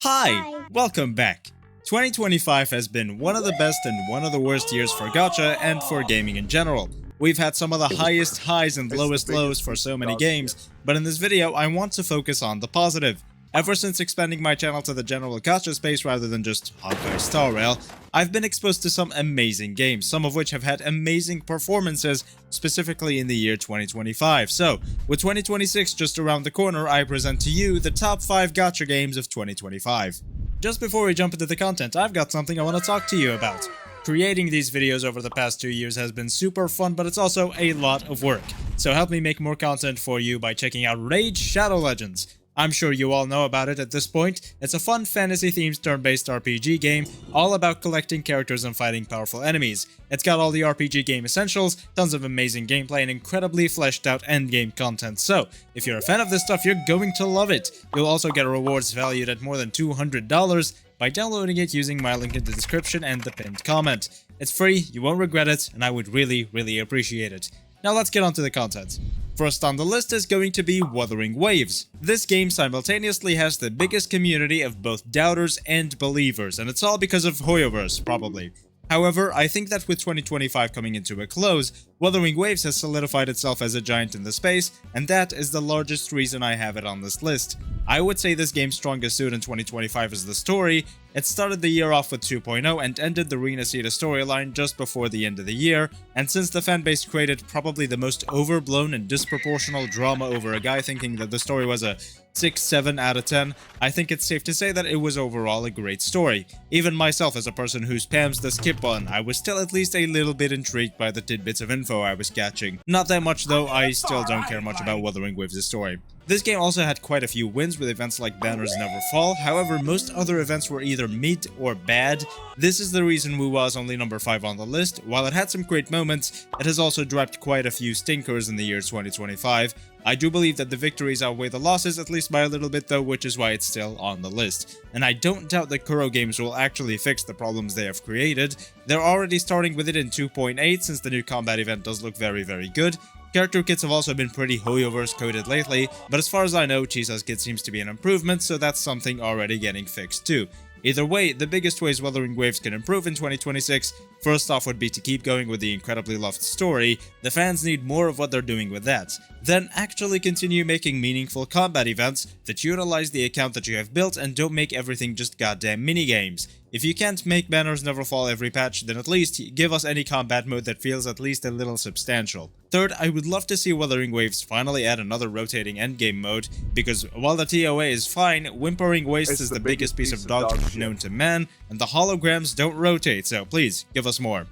Hi, welcome back. 2025 has been one of the best and one of the worst years for Gacha and for gaming in general. We've had some of the highest highs and lowest lows for so many games, but in this video I want to focus on the positive. Ever since expanding my channel to the general gacha space rather than just Honkai Star Rail, I've been exposed to some amazing games, some of which have had amazing performances, specifically in the year 2025. So, with 2026 just around the corner, I present to you the top 5 gacha games of 2025. Just before we jump into the content, I've got something I want to talk to you about. Creating these videos over the past 2 years has been super fun, but it's also a lot of work. So help me make more content for you by checking out Raid Shadow Legends. I'm sure you all know about it at this point. It's a fun fantasy-themed turn-based RPG game, all about collecting characters and fighting powerful enemies. It's got all the RPG game essentials, tons of amazing gameplay, and incredibly fleshed out endgame content. So, if you're a fan of this stuff, you're going to love it. You'll also get rewards valued at more than $200 by downloading it using my link in the description and the pinned comment. It's free, you won't regret it, and I would really appreciate it. Now let's get on to the content. First on the list is going to be Wuthering Waves. This game simultaneously has the biggest community of both doubters and believers, and it's all because of Hoyoverse, probably. However, I think that with 2025 coming into a close, Wuthering Waves has solidified itself as a giant in the space, and that is the largest reason I have it on this list. I would say this game's strongest suit in 2025 is the story. It started the year off with 2.0 and ended the Rena Sita storyline just before the end of the year, and since the fanbase created probably the most overblown and disproportional drama over a guy thinking that the story was a 6-7 out of 10, I think it's safe to say that it was overall a great story. Even myself, as a person who spams the skip button, I was still at least a little bit intrigued by the tidbits of info I was catching. Not that much though, I still don't care much about Wuthering Waves' story. This game also had quite a few wins with events like Banners Never Fall, however most other events were either mid or bad. This is the reason Wuwa is only number 5 on the list. While it had some great moments, it has also dropped quite a few stinkers in the year 2025. I do believe that the victories outweigh the losses, at least by a little bit though, which is why it's still on the list. And I don't doubt that Kuro Games will actually fix the problems they have created. They're already starting with it in 2.8 since the new combat event does look very good. Character kits have also been pretty Hoyoverse coded lately, but as far as I know, Chisa's kit seems to be an improvement, so that's something already getting fixed too. Either way, the biggest ways Wuthering Waves can improve in 2026, first off would be to keep going with the incredibly loved story. The fans need more of what they're doing with that. Then actually continue making meaningful combat events that utilize the account that you have built and don't make everything just goddamn minigames. If you can't make Banners Never Fall every patch, then at least give us any combat mode that feels at least a little substantial. Third, I would love to see Wuthering Waves finally add another rotating endgame mode, because while the TOA is fine, Whimpering Waste is the biggest piece of dog shit known to man, and the holograms don't rotate, so please, give us more.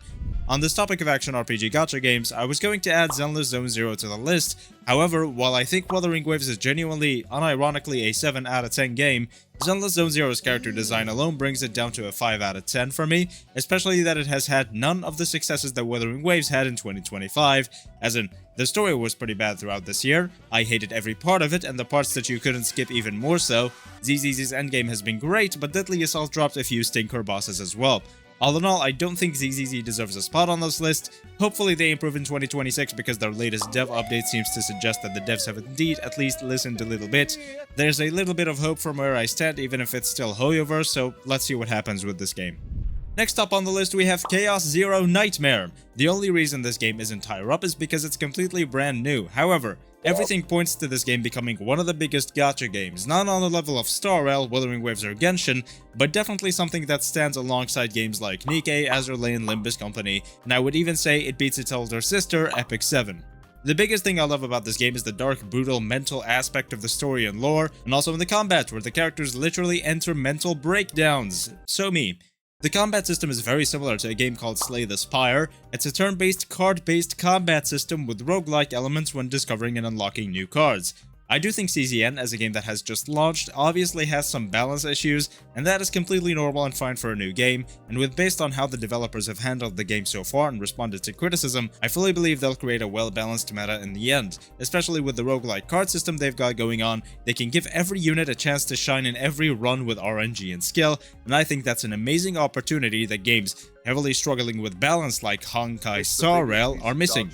On this topic of action RPG gacha games, I was going to add Zenless Zone Zero to the list. However, while I think Wuthering Waves is genuinely, unironically a 7 out of 10 game, Zenless Zone Zero's character design alone brings it down to a 5 out of 10 for me, especially that it has had none of the successes that Wuthering Waves had in 2025, as in, the story was pretty bad throughout this year, I hated every part of it, and the parts that you couldn't skip even more so. ZZZ's endgame has been great, but Deadly Assault dropped a few stinker bosses as well. All in all, I don't think ZZZ deserves a spot on this list. Hopefully they improve in 2026 because their latest dev update seems to suggest that the devs have indeed at least listened a little bit. There's a little bit of hope from where I stand, even if it's still Hoyoverse, so let's see what happens with this game. Next up on the list we have Chaos Zero Nightmare. The only reason this game isn't higher up is because it's completely brand new. However, everything points to this game becoming one of the biggest gacha games, not on the level of Star Rail, Wuthering Waves, or Genshin, but definitely something that stands alongside games like Nikkei, Azure Lane, Limbus Company, and I would even say it beats its older sister, Epic 7. The biggest thing I love about this game is the dark, brutal, mental aspect of the story and lore, and also in the combat, where the characters literally enter mental breakdowns. So me. The combat system is very similar to a game called Slay the Spire. It's a turn-based, card-based combat system with roguelike elements when discovering and unlocking new cards. I do think CZN, as a game that has just launched, obviously has some balance issues, and that is completely normal and fine for a new game, and based on how the developers have handled the game so far and responded to criticism, I fully believe they'll create a well-balanced meta in the end. Especially with the roguelike card system they've got going on, they can give every unit a chance to shine in every run with RNG and skill, and I think that's an amazing opportunity that games heavily struggling with balance like Honkai Star Rail are missing.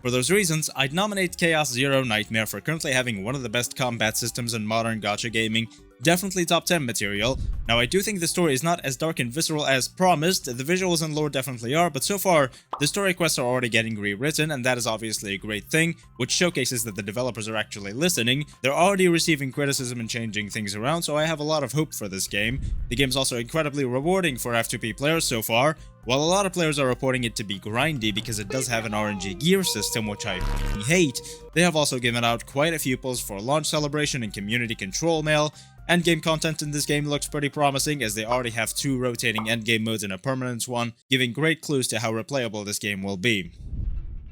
For those reasons, I'd nominate Chaos Zero Nightmare for currently having one of the best combat systems in modern gacha gaming, definitely top 10 material. Now I do think the story is not as dark and visceral as promised, the visuals and lore definitely are, but so far, the story quests are already getting rewritten, and that is obviously a great thing, which showcases that the developers are actually listening. They're already receiving criticism and changing things around, so I have a lot of hope for this game. The game's also incredibly rewarding for F2P players so far. While a lot of players are reporting it to be grindy because it does have an RNG gear system, which I hate, they have also given out quite a few pulls for launch celebration and community control mail. Endgame content in this game looks pretty promising, as they already have 2 rotating endgame modes and a permanent one, giving great clues to how replayable this game will be.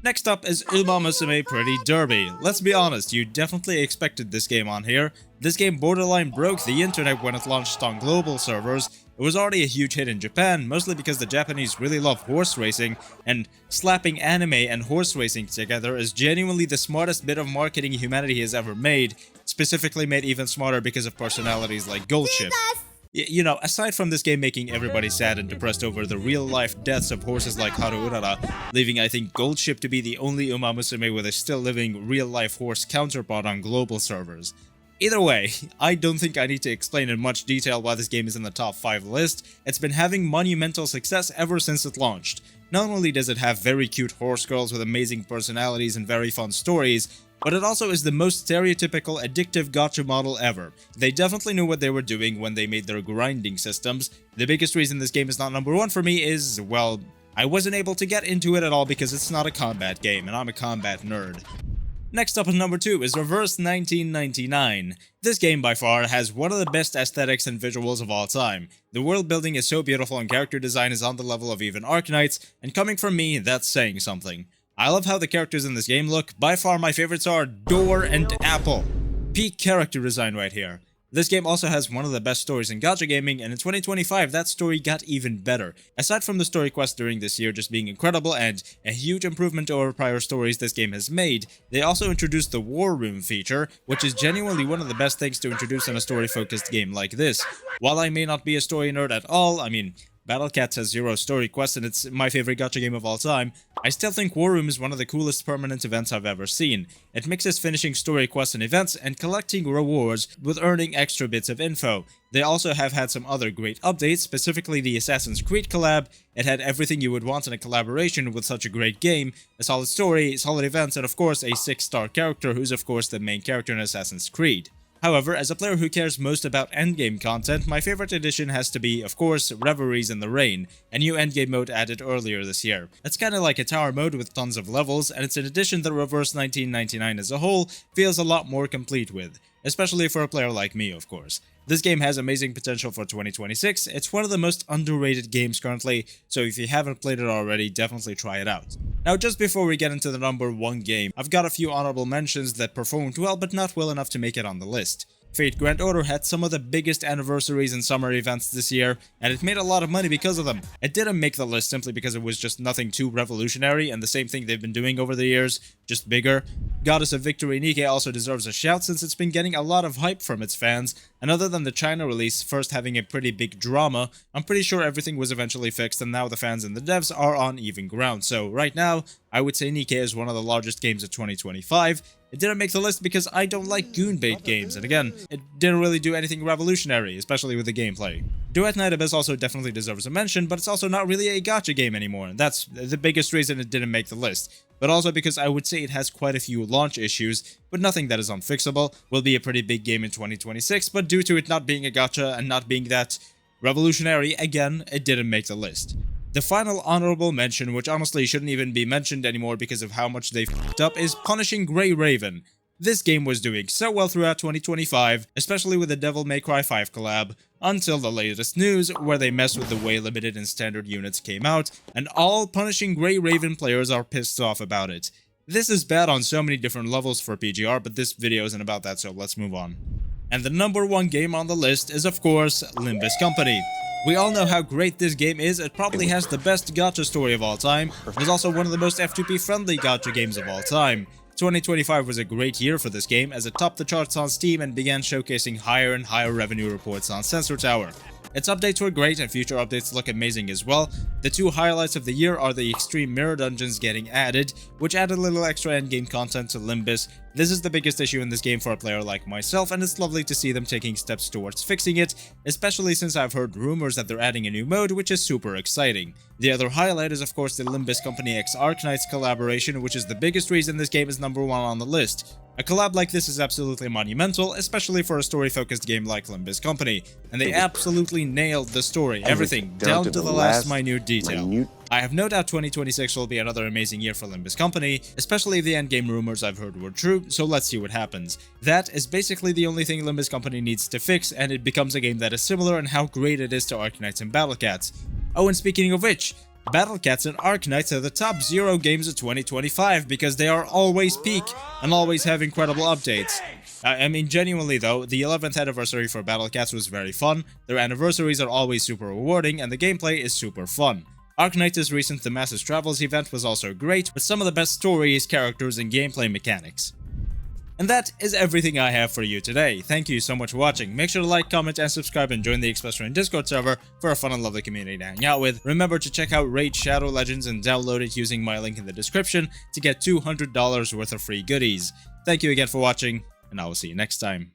Next up is Musume Pretty Derby. Let's be honest, you definitely expected this game on here. This game borderline broke the internet when it launched on global servers. It was already a huge hit in Japan, mostly because the Japanese really love horse racing, and slapping anime and horse racing together is genuinely the smartest bit of marketing humanity has ever made, specifically made even smarter because of personalities like Goldship. You know, aside from this game making everybody sad and depressed over the real-life deaths of horses like Haru Urara, leaving I think Goldship to be the only Musume with a still-living real-life horse counterpart on global servers. Either way, I don't think I need to explain in much detail why this game is in the top 5 list. It's been having monumental success ever since it launched. Not only does it have very cute horse girls with amazing personalities and very fun stories, but it also is the most stereotypical addictive gacha model ever. They definitely knew what they were doing when they made their grinding systems. The biggest reason this game is not number 1 for me is, well, I wasn't able to get into it at all because it's not a combat game, and I'm a combat nerd. Next up at number 2 is Reverse 1999. This game by far has one of the best aesthetics and visuals of all time. The world building is so beautiful and character design is on the level of even Arknights, and coming from me, that's saying something. I love how the characters in this game look. By far my favorites are Door and Apple. Peak character design right here. This game also has one of the best stories in gacha gaming, and in 2025 that story got even better. Aside from the story quest during this year just being incredible and a huge improvement over prior stories this game has made, they also introduced the War Room feature, which is genuinely one of the best things to introduce in a story-focused game like this. While I may not be a story nerd at all, I mean, Battle Cats has 0 story quests and it's my favorite gacha game of all time, I still think War Room is one of the coolest permanent events I've ever seen. It mixes finishing story quests and events and collecting rewards with earning extra bits of info. They also have had some other great updates, specifically the Assassin's Creed collab. It had everything you would want in a collaboration with such a great game, a solid story, solid events, and of course a 6-star character who's of course the main character in Assassin's Creed. However, as a player who cares most about endgame content, my favorite addition has to be, of course, Reveries in the Rain, a new endgame mode added earlier this year. It's kinda like a tower mode with tons of levels, and it's an addition that Reverse 1999 as a whole feels a lot more complete with, especially for a player like me, of course. This game has amazing potential for 2026, it's one of the most underrated games currently, so if you haven't played it already, definitely try it out. Now just before we get into the number 1 game, I've got a few honorable mentions that performed well but not well enough to make it on the list. Fate Grand Order had some of the biggest anniversaries and summer events this year, and it made a lot of money because of them. It didn't make the list simply because it was just nothing too revolutionary and the same thing they've been doing over the years, just bigger. Goddess of Victory Nikke also deserves a shout since it's been getting a lot of hype from its fans, and other than the China release first having a pretty big drama, I'm pretty sure everything was eventually fixed and now the fans and the devs are on even ground, so right now, I would say Nikke is one of the largest games of 2025. It didn't make the list because I don't like goon-bait games, and again, it didn't really do anything revolutionary, especially with the gameplay. Duet Night Abyss also definitely deserves a mention, but it's also not really a gacha game anymore, and that's the biggest reason it didn't make the list. But also because I would say it has quite a few launch issues, but nothing that is unfixable. Will be a pretty big game in 2026, but due to it not being a gacha and not being that revolutionary, again, it didn't make the list. The final honorable mention, which honestly shouldn't even be mentioned anymore because of how much they f***ed up, is Punishing Grey Raven. This game was doing so well throughout 2025, especially with the Devil May Cry 5 collab, until the latest news where they messed with the way limited and standard units came out, and all Punishing Grey Raven players are pissed off about it. This is bad on so many different levels for PGR, but this video isn't about that, so let's move on. And the number 1 game on the list is of course Limbus Company. We all know how great this game is, it probably has the best gacha story of all time, and is also one of the most F2P friendly gacha games of all time. 2025 was a great year for this game as it topped the charts on Steam and began showcasing higher and higher revenue reports on Sensor Tower. Its updates were great and future updates look amazing as well. The 2 highlights of the year are the Extreme Mirror Dungeons getting added, which added a little extra endgame content to Limbus, This is the biggest issue in this game for a player like myself, and it's lovely to see them taking steps towards fixing it, especially since I've heard rumors that they're adding a new mode, which is super exciting. The other highlight is of course the Limbus Company x Arknights collaboration, which is the biggest reason this game is #1 on the list. A collab like this is absolutely monumental, especially for a story-focused game like Limbus Company, and they absolutely nailed the story, everything, down to the last minute detail. I have no doubt 2026 will be another amazing year for Limbus Company, especially if the endgame rumors I've heard were true, so let's see what happens. That is basically the only thing Limbus Company needs to fix, and it becomes a game that is similar in how great it is to Arknights and Battle Cats. Oh, and speaking of which, Battle Cats and Arknights are the top 0 games of 2025 because they are always peak and always have incredible updates. I mean, genuinely though, the 11th anniversary for Battle Cats was very fun, their anniversaries are always super rewarding, and the gameplay is super fun. Arknights' recent The Masses Travels event was also great, with some of the best stories, characters, and gameplay mechanics. And that is everything I have for you today. Thank you so much for watching. Make sure to like, comment, and subscribe, and join the Express Discord server for a fun and lovely community to hang out with. Remember to check out Raid Shadow Legends and download it using my link in the description to get $200 worth of free goodies. Thank you again for watching, and I will see you next time.